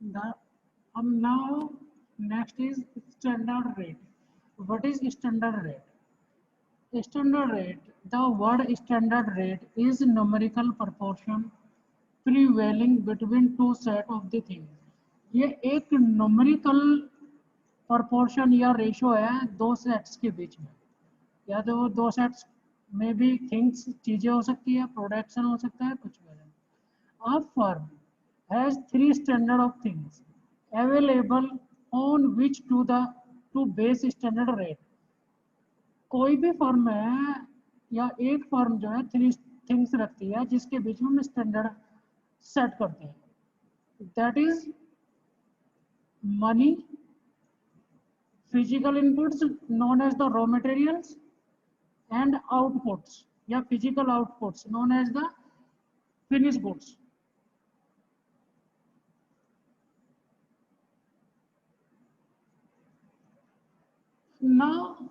The now next is standard rate. What is standard rate? Standard rate. The word standard rate is numerical proportion prevailing between two set of the things. ये एक numerical proportion या ratio है दो sets के बीच में, या तो वो दो sets में भी things चीजें हो सकती है, production हो सकता है, कुछ भी. A firm has three standard of things available on which to base standard rate. कोई भी फर्म है या एक फर्म जो है थ्री थिंग्स रखती है जिसके बीच में हम स्टैंडर्ड सेट करते हैं. That is money, physical inputs known as the raw materials, and outputs या physical outputs known as the finish goods. Now,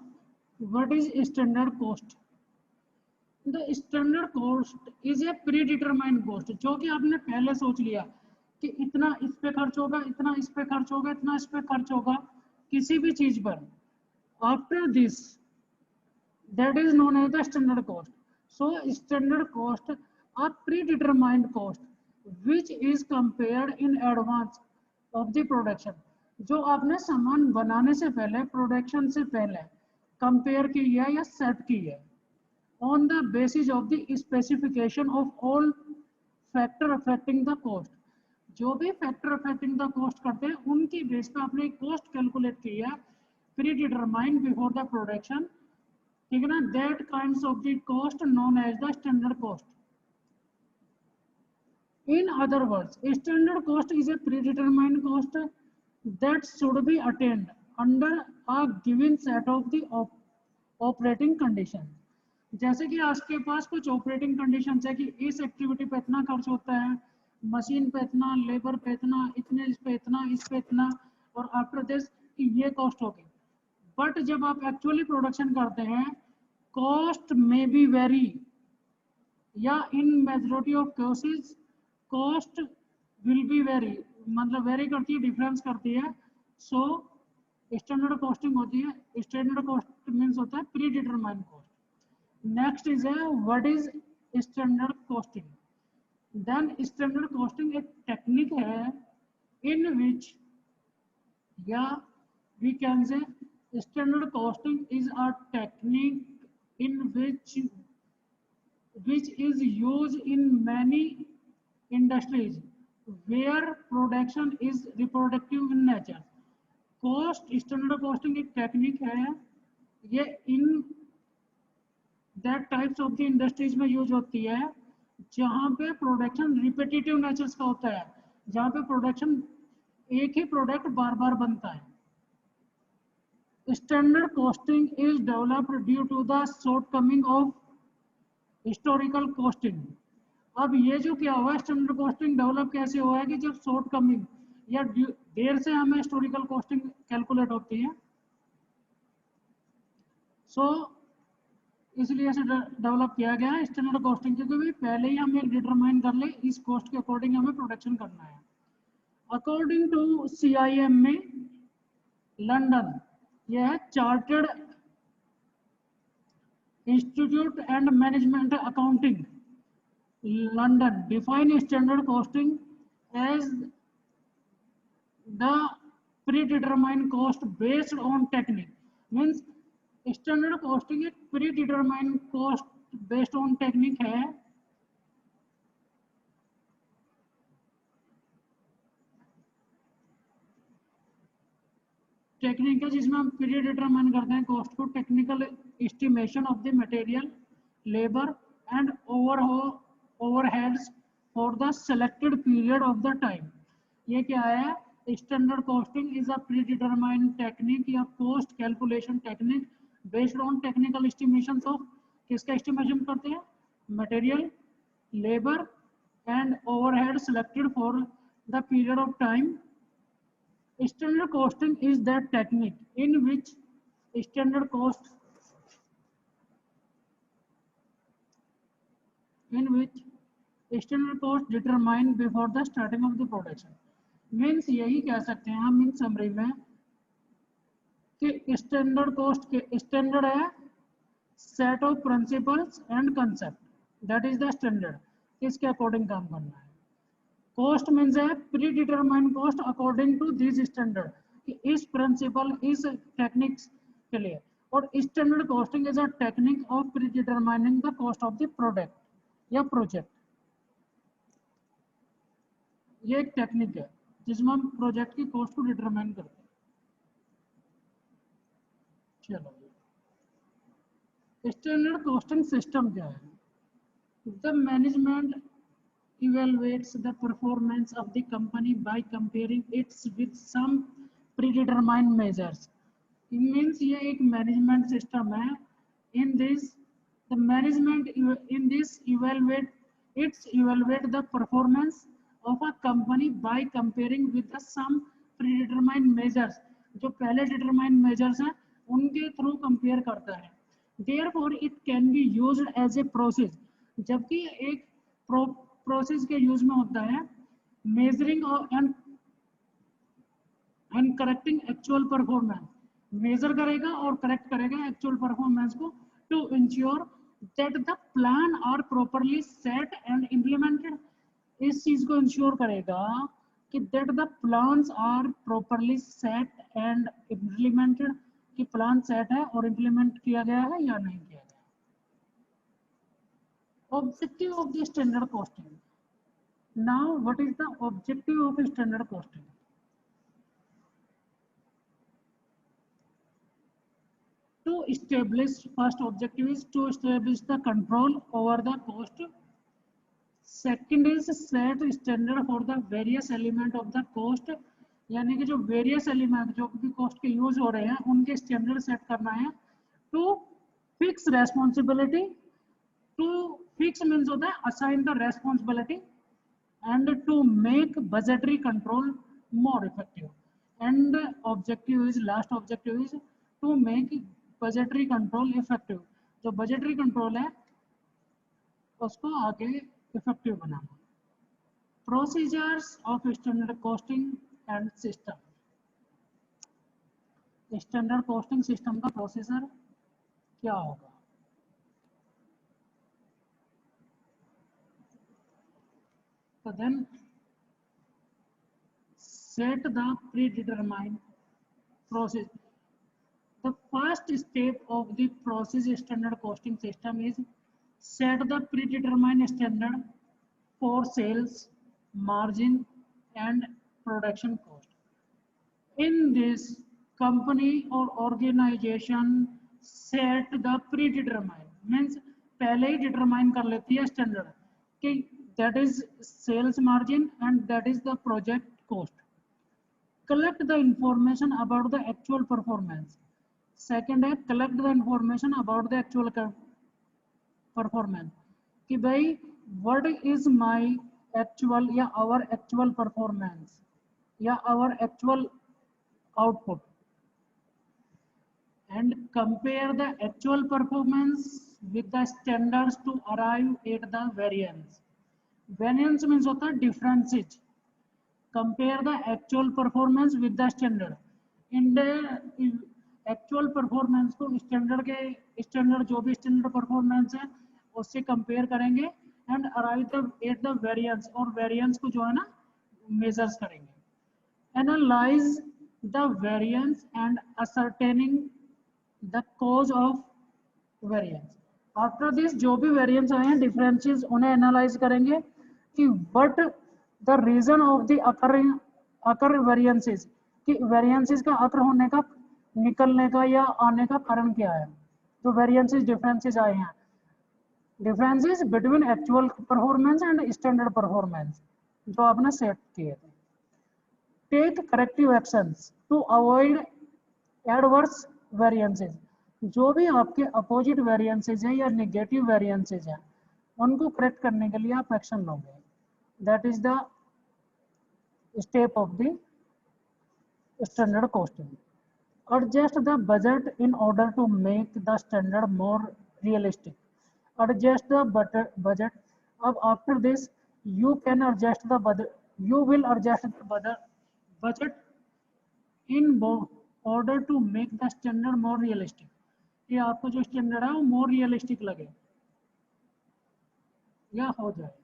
what is standard cost? The standard cost is a predetermined cost, जो कि आपने पहले सोच लिया कि इतना इस पे खर्च होगा, इतना इस पे खर्च होगा, इतना इस पे खर्च होगा किसी भी चीज पर. After this, that is known as the standard cost. So, standard cost are predetermined cost which is compared in advance of the production. जो आपने सामान बनाने से पहले, प्रोडक्शन से पहले कंपेयर की है या सेट की है on the basis of the specification of all factor affecting the cost. जो भी फैक्टर अफेक्टिंग द कॉस्ट करते हैं उनकी बेस पे आपने कॉस्ट कैलकुलेट की है predetermined before the production. ठीक है ना. That kinds of the cost known as the standard cost. In other words, standard cost is a predetermined cost that should be attained under a given set of the operating condition. जैसे कि आपके पास कुछ operating condition है कि इस activity पे इतना खर्च होता है, मशीन पे इतना, लेबर पे इतना, इतने इस पे इतना, इस पे इतना, और आफ्टर दिस ये कॉस्ट होगी. बट जब आप एक्चुअली प्रोडक्शन करते हैं कॉस्ट में बी वेरी, या इन majority of cases cost will be very, मतलब वेरी करती है, डिफरेंस करती है. सो स्टैंडर्ड कॉस्टिंग होती है. स्टैंडर्ड कॉस्ट मीन्स होता है predetermined cost. Next is है what is standard costing. Then standard costing एक टेक्निक है इन विच, या we can say standard costing is a technique in which is used in many industries where production is reproductive in nature. Cost, standard costing एक technique है, ये in that types of the industries में use होती है जहाँ पे production repetitive natures का होता है, जहाँ पे प्रोडक्शन एक ही प्रोडक्ट बार बार बनता है. Standard costing is developed due to the shortcoming of historical costing. अब ये जो क्या हुआ, स्टैंडर्ड कॉस्टिंग डेवलप कैसे हुआ है कि जब शॉर्ट कमिंग या देर से हमें हिस्टोरिकल कॉस्टिंग कैलकुलेट होती है. सो इसलिए से डेवलप किया गया है स्टैंडर्ड कॉस्टिंग, क्योंकि पहले ही हम एक डिटरमाइन कर ले इस कॉस्ट के अकॉर्डिंग हमें प्रोडक्शन करना है. अकॉर्डिंग टू CIM में लंदन, यह है chartered institute and management accounting London, define standard costing as the predetermined cost based on technique. Means standard costing एक predetermined cost based on technique है. Technique है जिसमें हम प्री डिटरमाइन करते हैं कॉस्ट को. Technical estimation of the material, labour and overheads for the selected period of the time. ये क्या है, standard costing is a predetermined technique या cost calculation technique based on technical estimations of, किसका estimation करते हैं, material, labour and overhead selected for the period of time. Standard costing is that technique in which standard cost determined before the starting of the production. Means यही कह सकते हैं हम इन summary में कि स्टैंडर्ड कॉस्ट के स्टैंडर्ड है set of principles and concept, that is the standard. इसके अकॉर्डिंग काम करना है। कॉस्ट मीन्स है predetermine cost according to this standard, कि इस प्रिंसिपल इस टेक्निक्स के लिए। और standard costing is a technique of predetermining the cost of the product या प्रोजेक्ट। ये एक टेक्निक है जिसमें हम प्रोजेक्ट की कॉस्ट को डिटरमाइन करते हैं। चलो, स्टैंडर्ड कॉस्टिंग सिस्टम क्या है? The management evaluates the performance of the company by comparing it with some predetermined measures. It means ये एक management system है. In this, the management in this evaluate the performance of a company by comparing with the some predetermined measures. जो पहले determined measures हैं उनके through compare करता है। Therefore, it can be used as a process. जबकि एक process के use में होता है measuring and correcting actual performance. Measure करेगा और करेक्ट करेगा एक्चुअल परफॉर्मेंस को to ensure that the plan are properly set and implemented. इस चीज को इंश्योर करेगा कि that the plans are properly set and implemented, कि प्लान सेट है और इम्प्लीमेंट किया गया है या नहीं किया गया। Objective of the standard costing. Now, what is the objective of standard costing? To establish, first objective is to establish the control over the cost. Second is set standard for the various element of the cost. यानी कि जो various element जो भी cost के use हो रहे हैं उनके स्टैंडर्ड सेट करना है। To fix responsibility, to fix means होता है assign the responsibility, and to make budgetary control more effective. And objective is, last objective is to make budgetary control effective. जो budgetary control है उसको आगे effective banana. Procedures of standard costing and system. Standard costing system का procedure क्या होगा? So then set the predetermined process. The first step of the process standard costing system is set the predetermined standard for sales, margin and production cost. In this, company or organization set the predetermined means पहले ही determine कर लेती है standard कि that is sales margin and that is the project cost. Collect the information about the actual performance. Second है collect the information about the actual performance कि भाई what is my actual या our actual performance या our actual output, and compare the actual performance with the standards to arrive at the variance. Variance means होता है differences. Compare the actual performance with the standard. In the actual performance को standard के standard जो भी standard performance है उससे compare करेंगे and arrive at the variance, और variance को जो है ना measures करेंगे. Analyze the variance and ascertaining the cause of variance. After this जो भी variance आए हैं differences उन्हें analyze करेंगे कि what the reason of the occur variances, कि variances का occur होने का, निकलने का या आने का कारण क्या है। तो variances differences आए हैं, differences between actual performance and standard performance जो आपने सेट किए थे। Take corrective actions to avoid adverse variances. जो भी आपके अपोजिट वेरिएंसेज है या नेगेटिव वेरिएंसेज है उनको करेक्ट करने के लिए आप एक्शन लोगे। That is the step of the standard costing. Adjust the budget in order to make the standard more realistic. Adjust the budget. अब after this you can adjust the budget, you will adjust the budget in order to make the standard more realistic. ये आपको जो standard है वो more realistic लगे या हो जाए.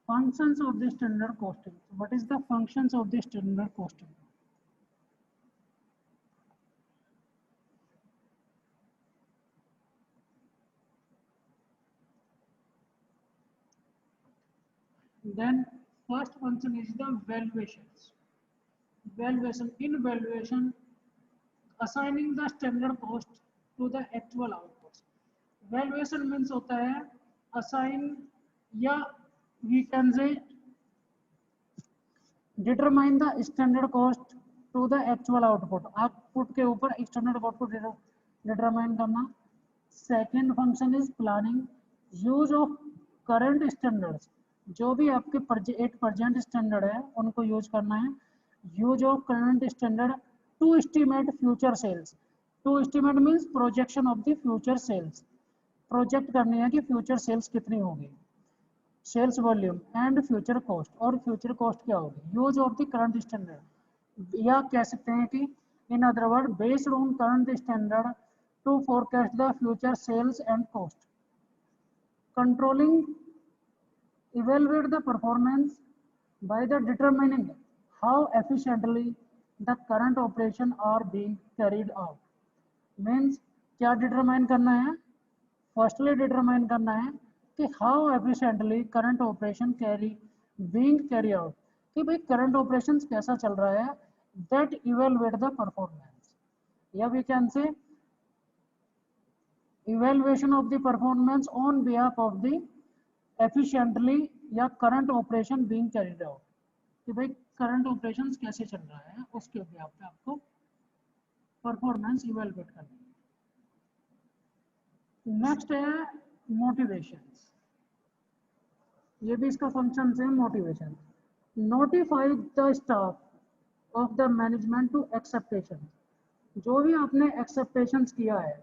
Functions of the standard costing. What is the functions of the standard costing? Then first function is the valuations. Valuation. In valuation, assigning the standard cost to the actual outputs. Valuation means होता है assign या we can say determine the standard cost to the actual output. Output के ऊपर standard cost को determine करना. Second function is planning. Use of current standards. जो भी आपके एक प्रेजेंट स्टैंडर्ड है उनको यूज करना है. Use of current standard to estimate future sales. To estimate means projection of the future sales. Project करनी है कि फ्यूचर सेल्स कितनी होगी, sales volume and future cost. और फ्यूचर कॉस्ट क्या होगी. Use of the current standard या कह सकते हैं कि in other word based on current standard to forecast the future sales and cost. Controlling evaluate the performance by the determining how efficiently the current operation are being carried out. Means क्या determine करना है. Firstly determine करना है कि how efficiently current operation being carried out. कि भाई current operations कैसा चल रहा है. That evaluate the performance. या we can say evaluation of the performance on behalf of the efficiently या current operation being carried out. कि भाई करंट ऑपरेशंस कैसे चल रहा है उसके बेसिस पे आपको परफॉर्मेंस इवैल्यूएट करनी है. नेक्स्ट है मोटिवेशंस. ये भी इसका फंक्शन है motivation. Notify the staff of the management to acceptation. जो भी आपने एक्सेप्टेशंस किया है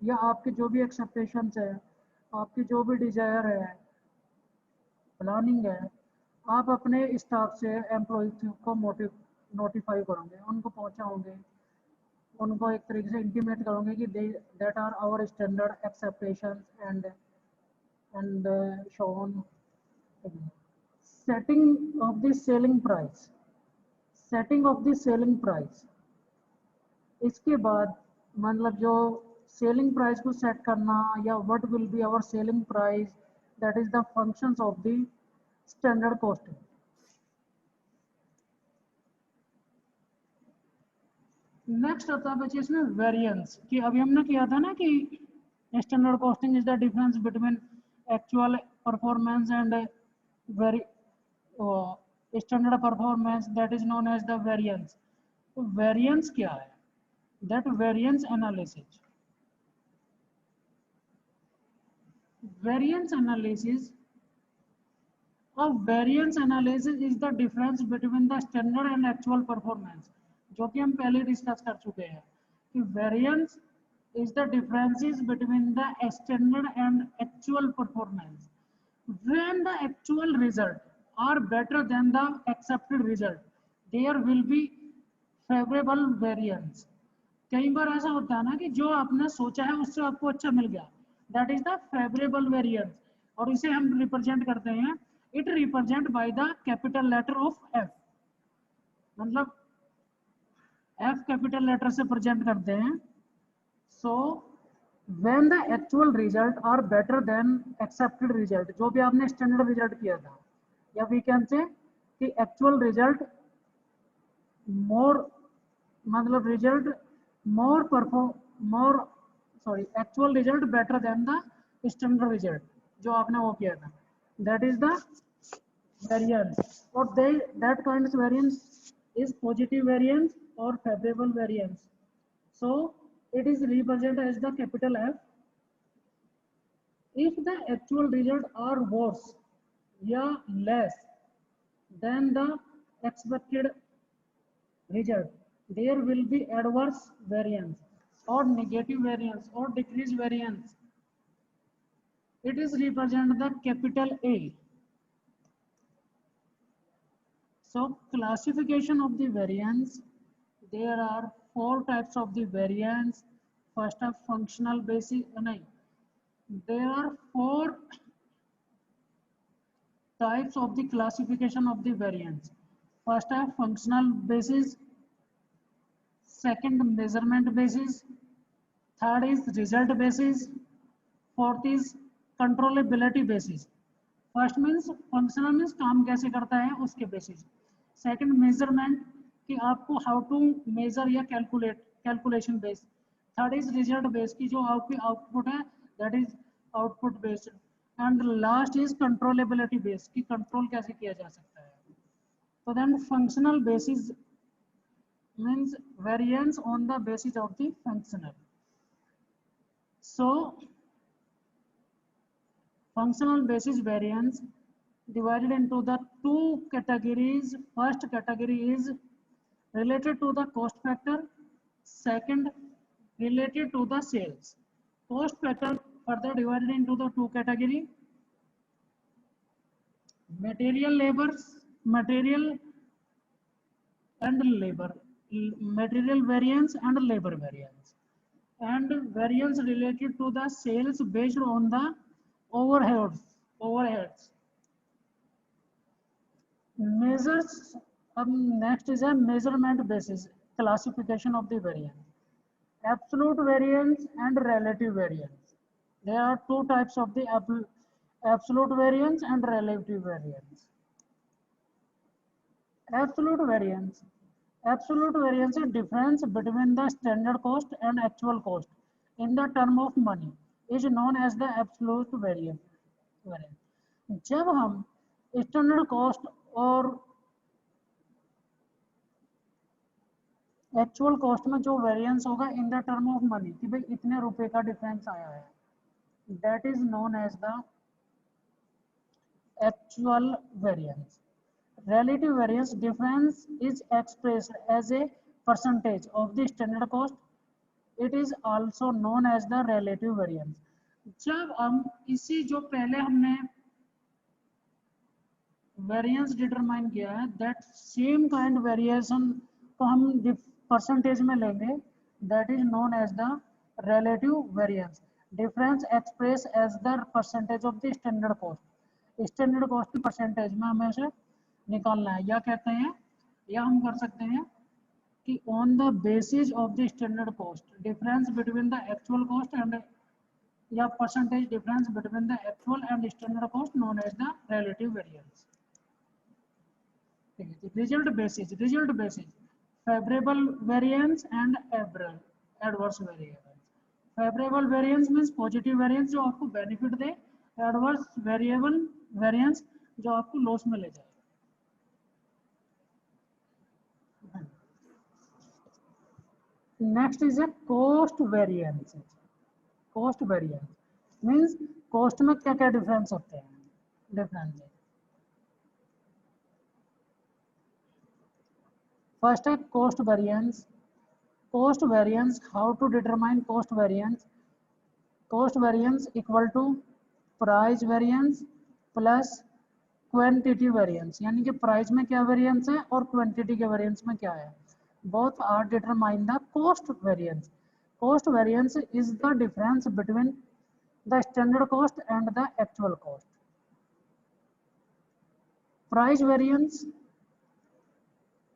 या आपके जो भी एक्सेप्टेशंस है, आपकी जो भी डिजायर है, प्लानिंग है, आप अपने स्टाफ से एम्प्लॉय को नोटिफाई करोगे, उनको पहुंचाओगे, उनको एक तरीके से इंटीमेट करोगे कि that are our standard expectations and shown. Setting of the selling price. Setting of the selling price. इसके बाद मतलब जो सेलिंग प्राइस को सेट करना या what will be our selling price, that is the functions of the standard costing. Next आता है बच्चे इसमें वेरिएंस. कि अभी हमने किया था ना कि standard costing is the difference between actual performance and very standard performance, that is known as the variance. तो वेरिएंस क्या है. That variance analysis. Variance analysis. Of variance analysis is the difference between the standard and actual performance. जो कि हम पहले discuss कर चुके हैं कि variance is the differences between the standard and actual performance. When the actual result are better than the accepted result, there will be favorable variance. कई बार ऐसा होता है ना कि जो आपने सोचा है उससे आपको अच्छा मिल गया, that is the favourable variance. और इसे हम रिप्रेजेंट करते हैं, it represent by the capital letter of F. मतलब एफ कैपिटल लेटर से प्रेजेंट करते हैं. So when the actual result are better than expected result, जो भी आपने स्टैंडर्ड रिजल्ट किया था, या वी कैन से कि एक्चुअल रिजल्ट मोर मतलब result actual result better than the standard result जो आपने वो किया था, दैट इज द वेरिएंस. और that kind of variance is positive variance और favourable variance. So it is represented as the capital F. If the actual result are worse या less than the expected result, there will be adverse variance or negative variance or decreased variance. It is represent the capital A. So classification of the variance, there are four types of the variance. First are functional basis, nahi, there are four types of the classification of the variance. First are functional basis, second measurement basis, third is result basis, fourth is controllability basis. First means functional means काम कैसे करता है उसके basis. Second measurement कि आपको how to measure या calculation base. Third is result base की जो आपकी आउटपुट है that is output based. And last is controllability base की कंट्रोल कैसे किया जा सकता है। तो then functional basis means variance on the basis of the functional. So functional basis variance divided into the two categories. First category is related to the cost factor, second related to the sales. Cost factor further divided into the two category: material and labor, material variance and labor variance, and variance related to the sales based on the overheads. Measures. Next is a measurement basis classification of the variance. Absolute variance and relative variance. There are two types of the absolute variance and relative variance. Absolute variance. Absolute variance is difference between the standard cost and actual cost in the term of money is known as the absolute variance. जब हम standard cost और actual cost में जो variance होगा in the term of money कि भाई इतने रुपए का डिफरेंस आया है, that is known as the actual variance. Relative variance difference is expressed as a percentage of the standard cost. It is also known as the relative variance. जब हम इसी जो पहले हमने वेरिएंस डिटरमाइन किया है दैट सेम काइंड वेरिएशन को हम परसेंटेज में लेंगे, that is known as the relative variance. Difference express as the percentage of the standard cost. Standard cost की परसेंटेज में हमें से निकालना है, या कहते हैं या हम कर सकते हैं कि on the basis of the standard cost difference between the actual cost and या percentage difference between the actual and standard cost known as the relative variance. Result basis favourable variance and adverse variance. Favourable variance means positive variance जो आपको benefit दे, adverse variance जो आपको loss में ले जाए. Next is a cost variance. Cost variance means cost में क्या क्या डिफरेंस होते हैं. डिफरेंस फर्स्ट है cost variance. Cost variance, how to determine cost variance. Cost variance equal to price variance plus quantity variance. यानी कि प्राइस में क्या वेरिएंस है और क्वांटिटी के वेरिएंस में क्या है. both are determine the cost variance. Cost variance is the difference between the standard cost and the actual cost. Price variance,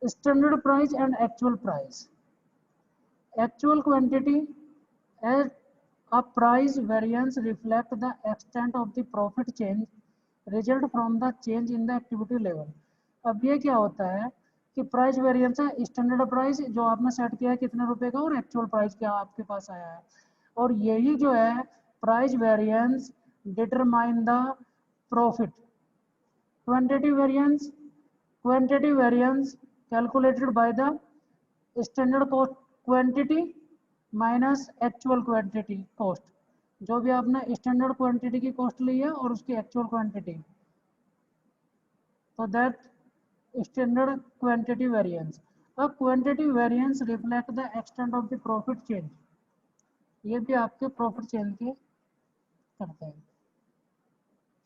standard price and actual price. Actual quantity as a price variance reflect the extent of the profit change result from the change in the activity level. अब ये क्या होता है कि price variance है standard price जो आपने set किया है कितने रुपए का और एक्चुअल प्राइस क्या आपके पास आया है, और यही जो है price variance determine the profit. Quantity variance calculated by the standard cost quantity minus actual quantity cost. जो भी आपने स्टैंडर्ड क्वांटिटी की कॉस्ट ली है और उसकी एक्चुअल क्वांटिटी, तो that standard quantity variance. A quantity variance reflect the extent of the profit change. ये भी आपके प्रॉफिट चेंज के करते हैं.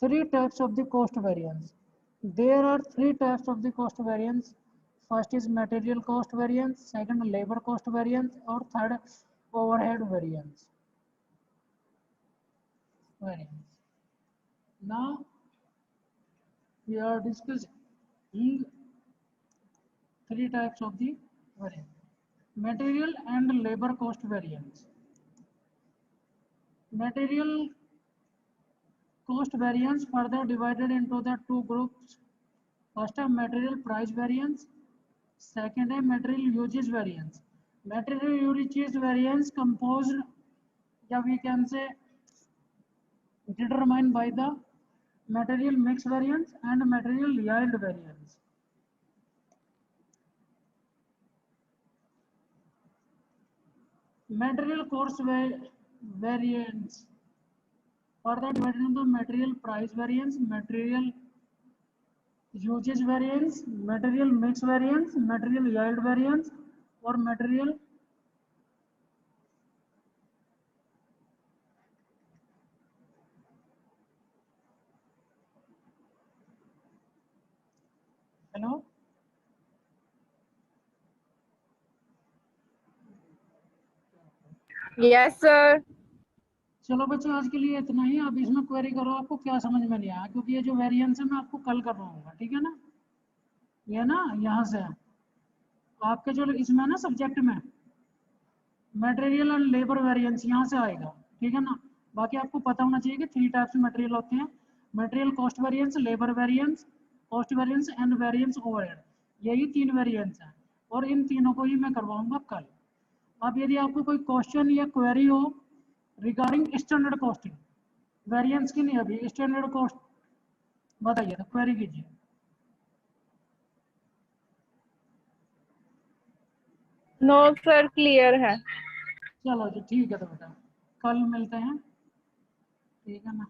3 types of the cost variance. There are three types of the cost variance. First is material cost variance, second labor cost variance, or third overhead variance. Now we are discussing three types of the variance. Material and labor cost variance. Material cost variance further divided into the two groups. First है material price variance, second है material uses variance. Material uses variance composed, या we can say determined by the material mix variance and material yield variance. Material cost variance further divided into material price variance, material usage variance, material mix variance, material yield variance, or material hello. Yes, sir. चलो बच्चों आज के लिए इतना ही। अब इसमें query करो आपको क्या समझ में नहीं आया, क्योंकि ये जो वेरिएंस है मैं आपको कल कर रहा हूँ, ठीक है ना। ये ना यहाँ से आपके जो इसमें ना सब्जेक्ट में मटेरियल एंड लेबर वेरिएंस यहाँ से आएगा, ठीक है ना। बाकी आपको पता होना चाहिए कि थ्री टाइप्स ऑफ मटेरियल होते हैं, material cost variance, labour variance, cost variance and variance overhead. यही तीन वेरिएंस हैं और इन तीनों को ही मैं करवाऊंगा कल। अब यदि आपको कोई क्वेश्चन या क्वेरी हो रिगार्डिंग स्टैंडर्ड कॉस्टिंग, वेरिएंस की नहीं, अभी स्टैंडर्ड कॉस्ट बताइए तो क्वेरी कीजिए। नो सर, क्लियर है। चलो जी ठीक है, तो बेटा कल मिलते हैं, ठीक है ना।